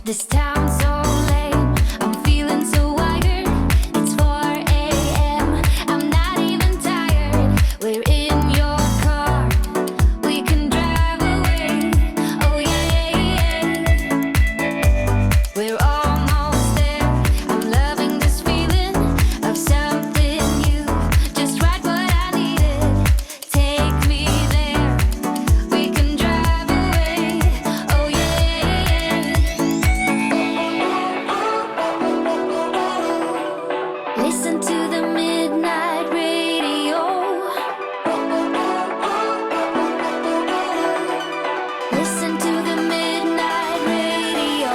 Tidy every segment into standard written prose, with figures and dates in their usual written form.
This town's so lame, I'm feeling so wired. It's 4 a.m., I'm not even tired. We're in your car, we can drive away. Oh yeah, we're almost there. I'm loving this feeling of something new. Just right what I needed. Take me there, we can drive away. Oh yeah. Listen to the midnight radio. Listen to the midnight radio.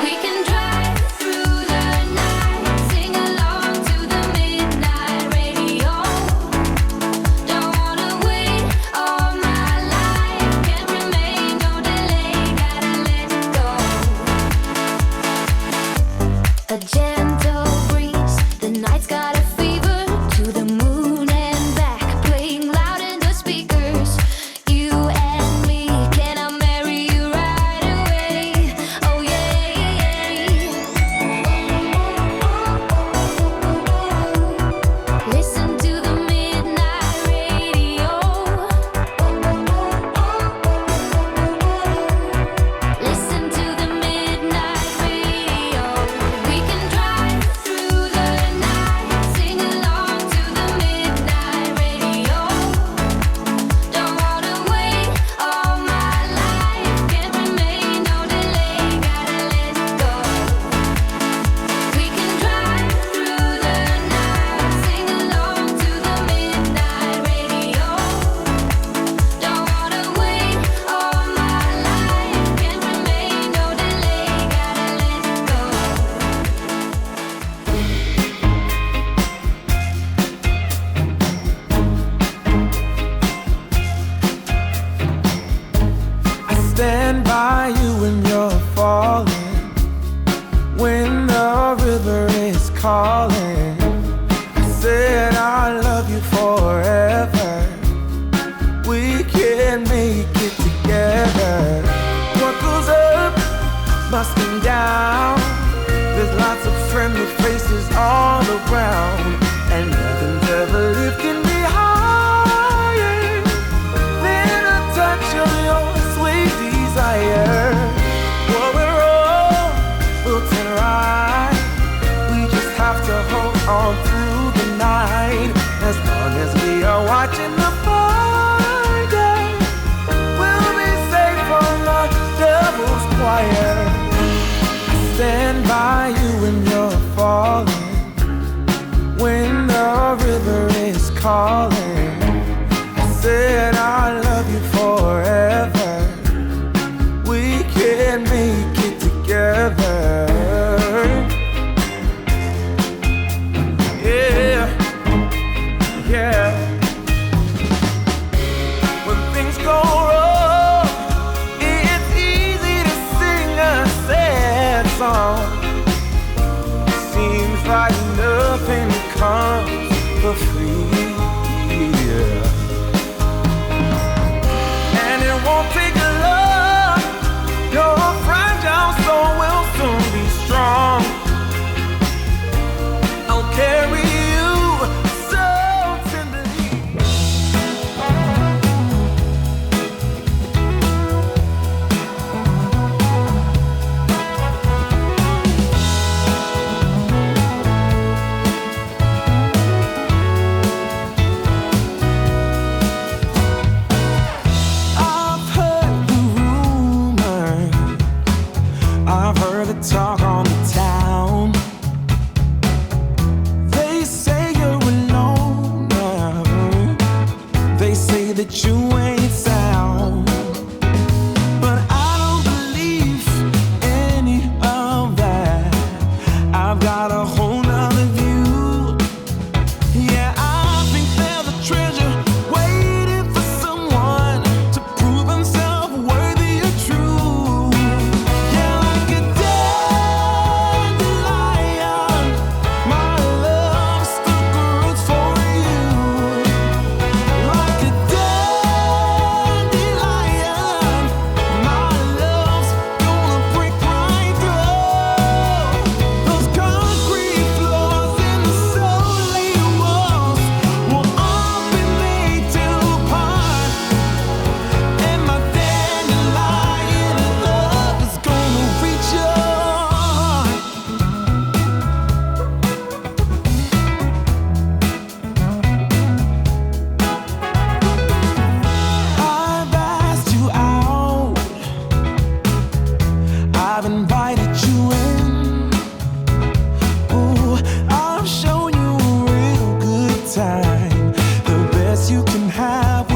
We can drive through the night, sing along to the midnight radio. Don't wanna wait all my life, can't remain, no delay, gotta let go. A gentle breeze, the night's got a fever. To the moon and back, playing loud in the speakers. You and me, can I marry you right away? Oh yeah. Listen to the midnight radio. Listen to the midnight radio. We can drive through the night, sing along to the midnight radio. Don't wanna wait all my life, can't remain, no delay, gotta let go. We can drive through the night, sing along to the midnight radio. Don't wanna wait all my life, can't remain, no delay, gotta let go. I stand by you when you're falling, when the river is calling. I said I love you forever. We can make it together. What goes up must come down. There's lots of friendly faces all around, and nothing's ever lifting me higher than a touch of your sweet desire. Well, we're all built in right. We just have to hold on through the night. As long as we are watching the fire, we'll be safe from the devil's choir. I stand by you when you're falling, when the river is calling. I said I love you forever. We can make it together. Yeah, yeah. When things go wrong, it's easy to sing a sad song. Seems like nothing comes for free. And it won't take a lot. Your fragile soul will soon be strong. I'll carry you so tenderly. I've heard the rumors, I've heard the talk on the town. They say you're alone now. They say that you ain't sound. But I don't believe any of that. I've got a whole nother view. Yeah, I think there's a treasure waiting for someone to prove himself worthy or true. Yeah, like a dandelion, my love stuck roots for you. Like a dandelion, have